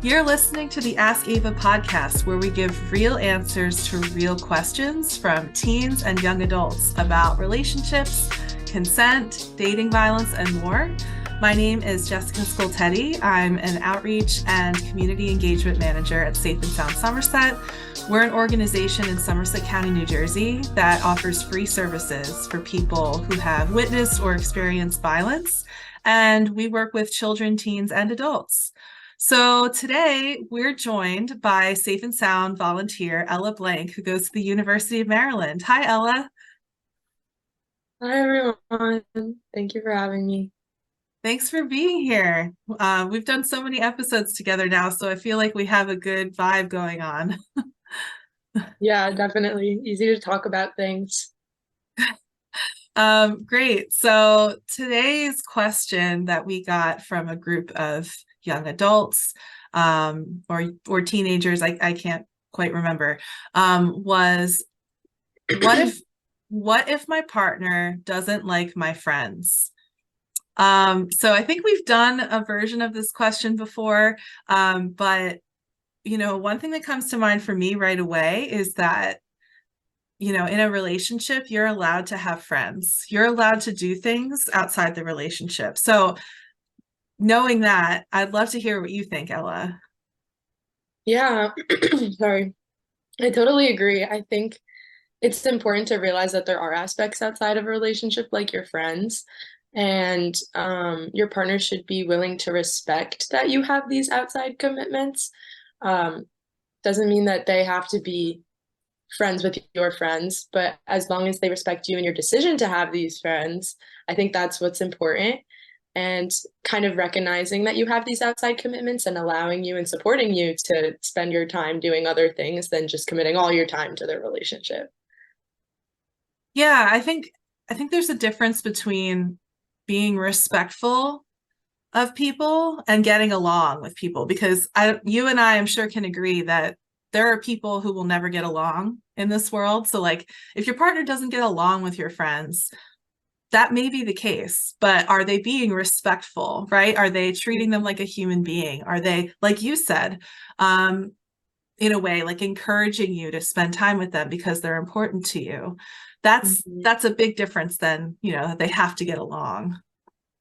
You're listening to the Ask Ava podcast, where we give real answers to real questions from teens and young adults about relationships, consent, dating violence, and more. My name is Jessica Scoltetti. I'm an outreach and community engagement manager at Safe+Sound Somerset. We're an organization in Somerset County, New Jersey that offers free services for people who have witnessed or experienced violence. And we work with children, teens, and adults. So today we're joined by Safe and Sound volunteer Ella Blank, who goes to the University of Maryland. Hi, Ella. Hi everyone. Thank you for having me. Thanks for being here. We've done so many episodes together now, so I feel like we have a good vibe going on. Yeah, definitely easy to talk about things. Great. So today's question that we got from a group of young adults or teenagers, I can't quite remember, was what if my partner doesn't like my friends? So I think we've done a version of this question before, but one thing that comes to mind for me right away is that in a relationship, you're allowed to have friends. You're allowed to do things outside the relationship. So knowing that, I'd love to hear what you think, Ella. Yeah, sorry. I totally agree. I think it's important to realize that there are aspects outside of a relationship, like your friends, and your partner should be willing to respect that you have these outside commitments. Um, doesn't mean that they have to be friends with your friends, but as long as they respect you and your decision to have these friends, I think that's what's important. And kind of recognizing that you have these outside commitments and allowing you and supporting you to spend your time doing other things than just committing all your time to their relationship. Yeah, I think there's a difference between being respectful of people and getting along with people, because you and I, I'm sure, can agree that there are people who will never get along in this world. So like if your partner doesn't get along with your friends, that may be the case, but are they being respectful, right? Are they treating them like a human being? Are they, like you said, in a way, like encouraging you to spend time with them because they're important to you? That's Mhm. that's a big difference than, they have to get along.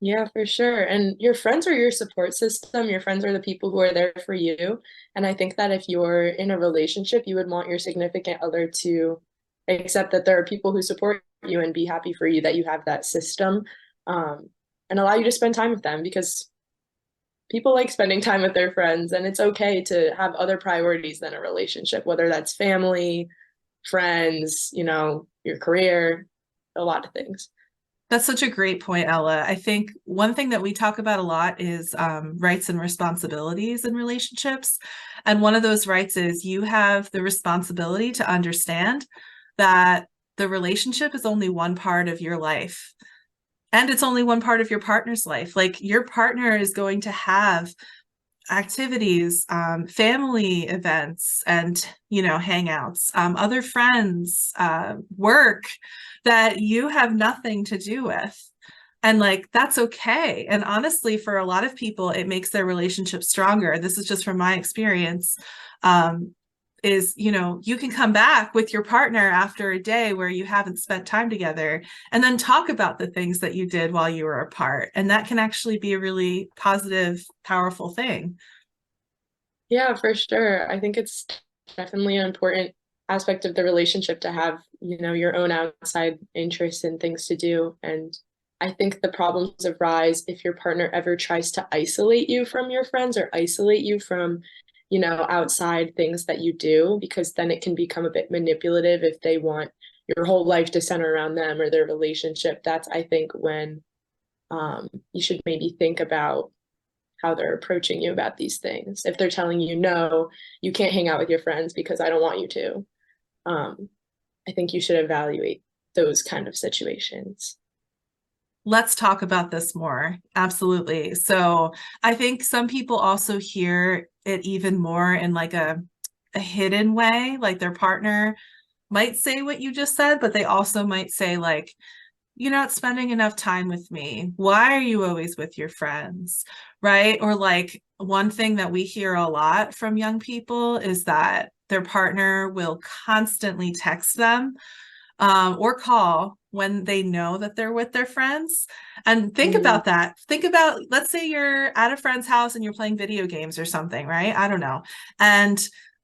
Yeah, for sure. And your friends are your support system. Your friends are the people who are there for you. And I think that if you're in a relationship, you would want your significant other to accept that there are people who support you and be happy for you that you have that system, and allow you to spend time with them because people like spending time with their friends. And it's okay to have other priorities than a relationship, whether that's family, friends, your career, a lot of things. That's such a great point, Ella. I think one thing that we talk about a lot is rights and responsibilities in relationships. And one of those rights is you have the responsibility to understand that the relationship is only one part of your life. And it's only one part of your partner's life. Like your partner is going to have activities, family events, and hangouts, other friends, work that you have nothing to do with. And like that's okay. And honestly, for a lot of people, it makes their relationship stronger. This is just from my experience. Is you can come back with your partner after a day where you haven't spent time together and then talk about the things that you did while you were apart, and that can actually be a really positive, powerful thing. Yeah, for sure. I think it's definitely an important aspect of the relationship to have, your own outside interests and things to do. And I think the problems arise if your partner ever tries to isolate you from your friends or isolate you from, outside things that you do, because then it can become a bit manipulative if they want your whole life to center around them or their relationship. That's, I think, when you should maybe think about how they're approaching you about these things. If they're telling you, no, you can't hang out with your friends because I don't want you to, um, I think you should evaluate those kind of situations. Let's talk about this more. Absolutely. So I think some people also hear it even more in like a hidden way, like their partner might say what you just said, but they also might say like, you're not spending enough time with me. Why are you always with your friends? Right? Or like one thing that we hear a lot from young people is that their partner will constantly text them or call when they know that they're with their friends. And think Mm, about that. Think about, let's say you're at a friend's house and you're playing video games or something, right? I don't know. And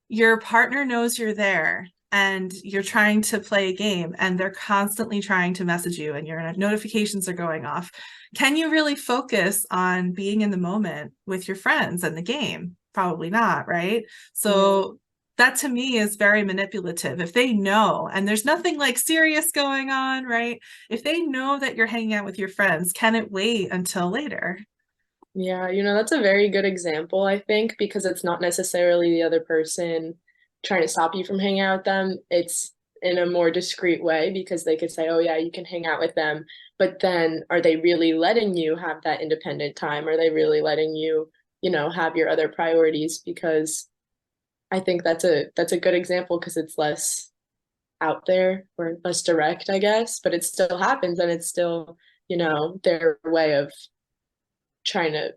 your partner knows you're there and you're trying to play a game and they're constantly trying to message you and your notifications are going off. Can you really focus on being in the moment with your friends and the game? Probably not, right? mm. So that to me is very manipulative. If they know, and there's nothing like serious going on, right? If they know that you're hanging out with your friends, can it wait until later? Yeah, that's a very good example, I think, because it's not necessarily the other person trying to stop you from hanging out with them. It's in a more discreet way because they could say, oh, yeah, you can hang out with them. But then are they really letting you have that independent time? Are they really letting you, have your other priorities? Because I think that's a good example because it's less out there or less direct, I guess, but it still happens and it's still, their way of trying to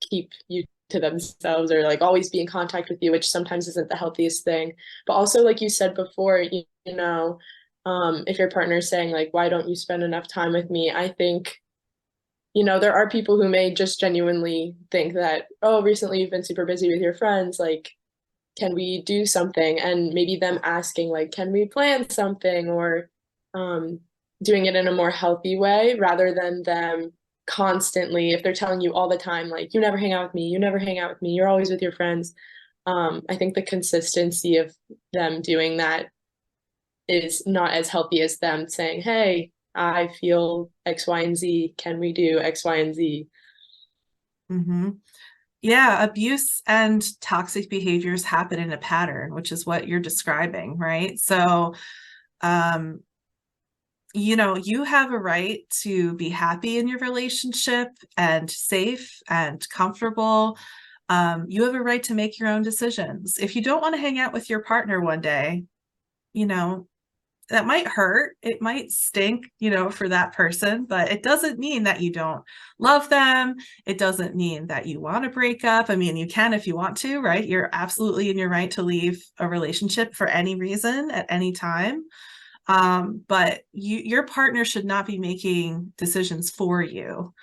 keep you to themselves or like always be in contact with you, which sometimes isn't the healthiest thing. But also, like you said before, if your partner's saying like, why don't you spend enough time with me? I think, there are people who may just genuinely think that, oh, recently you've been super busy with your friends, like, can we do something? And maybe them asking like, can we plan something or um, doing it in a more healthy way rather than them constantly, if they're telling you all the time, like, you never hang out with me, you never hang out with me, you're always with your friends. I think the consistency of them doing that is not as healthy as them saying, hey, I feel X, Y, and Z. Can we do X, Y, and Z? Mm-hmm. Yeah, abuse and toxic behaviors happen in a pattern, which is what you're describing, right? So, um, you have a right to be happy in your relationship and safe and comfortable. You have a right to make your own decisions. If you don't want to hang out with your partner one day, you know, that might hurt. It might stink, for that person, but it doesn't mean that you don't love them. It doesn't mean that you want to break up. I mean, you can if you want to, right? You're absolutely in your right to leave a relationship for any reason at any time. But your partner should not be making decisions for you.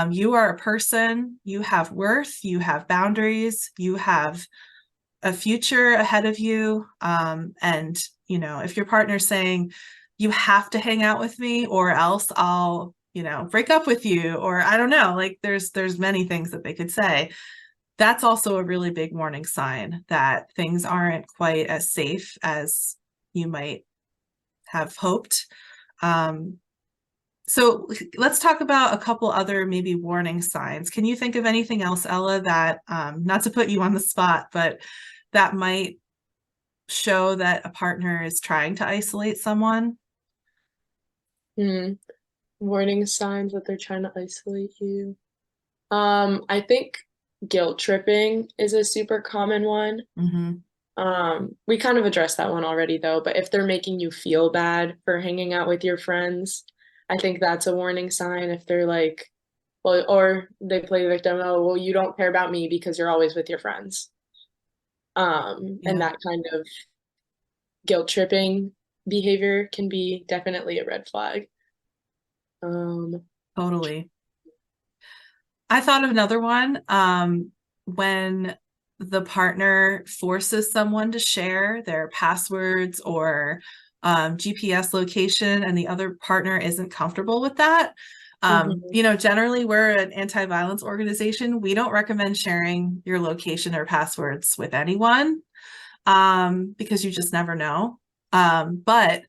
You are a person, you have worth, you have boundaries, you have a future ahead of you. And, if your partner's saying, you have to hang out with me or else I'll, break up with you, or I don't know, like there's many things that they could say. That's also a really big warning sign that things aren't quite as safe as you might have hoped. Um, so let's talk about a couple other maybe warning signs. Can you think of anything else, Ella, that not to put you on the spot, but that might show that a partner is trying to isolate someone? Hmm. Warning signs that they're trying to isolate you. I think guilt tripping is a super common one. Mm-hmm. We kind of addressed that one already though, but if they're making you feel bad for hanging out with your friends, I think that's a warning sign. If they're like, well, or they play the victim, oh, well, you don't care about me because you're always with your friends. And Yeah, that kind of guilt tripping behavior can be definitely a red flag. Um, totally. I thought of another one. When the partner forces someone to share their passwords or GPS location and the other partner isn't comfortable with that. mhm, Generally, we're an anti-violence organization. We don't recommend sharing your location or passwords with anyone because you just never know. But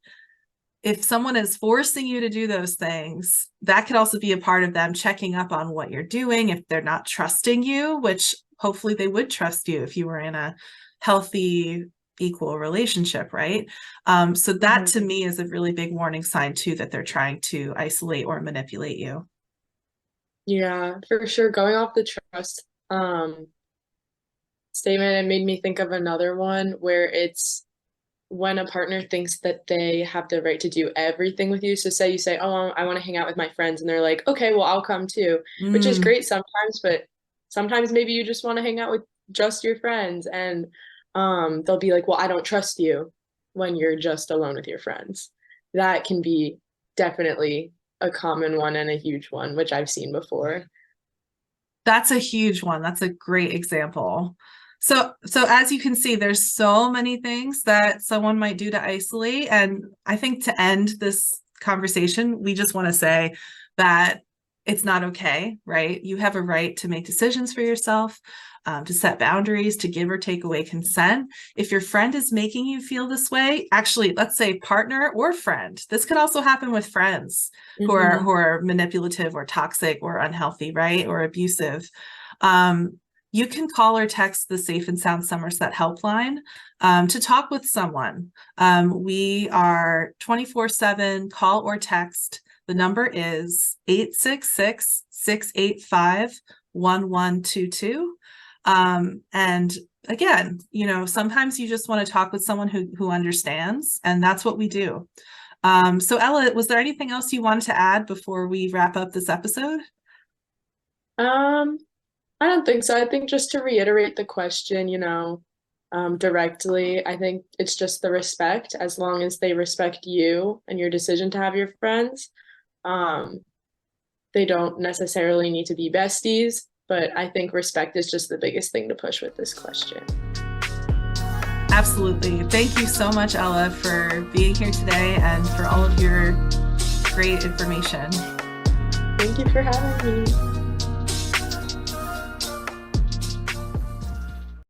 if someone is forcing you to do those things, that could also be a part of them checking up on what you're doing if they're not trusting you, which hopefully they would trust you if you were in a healthy, equal relationship, right? So that to mhm. me is a really big warning sign too that they're trying to isolate or manipulate you. Yeah, for sure. Going off the trust statement, it made me think of another one where it's when a partner thinks that they have the right to do everything with you. So say you say, "Oh, I want to hang out with my friends," and they're like, "Okay, well, I'll come too," which is Mm, great sometimes, but sometimes maybe you just want to hang out with just your friends, and they'll be like, "Well, I don't trust you," when you're just alone with your friends. That can be definitely a common one and a huge one, which I've seen before. that's a huge one. That's a great example. So as you can see, there's so many things that someone might do to isolate. And I think to end this conversation, we just want to say that it's not okay, right? You have a right to make decisions for yourself, to set boundaries, to give or take away consent. If your friend is making you feel this way, actually, let's say partner or friend, this could also happen with friends who are manipulative or toxic or unhealthy, right? Or abusive. You can call or text the Safe and Sound Somerset helpline to talk with someone. We are 24/7 call or text. The number is 866-685-1122. And again, sometimes you just want to talk with someone who understands, and that's what we do. So Ella, was there anything else you wanted to add before we wrap up this episode? Um, I don't think so. I think just to reiterate the question, directly, I think it's just the respect. As long as they respect you and your decision to have your friends, um, they don't necessarily need to be besties, but I think respect is just the biggest thing to push with this question. Absolutely. Thank you so much, Ella, for being here today and for all of your great information. Thank you for having me.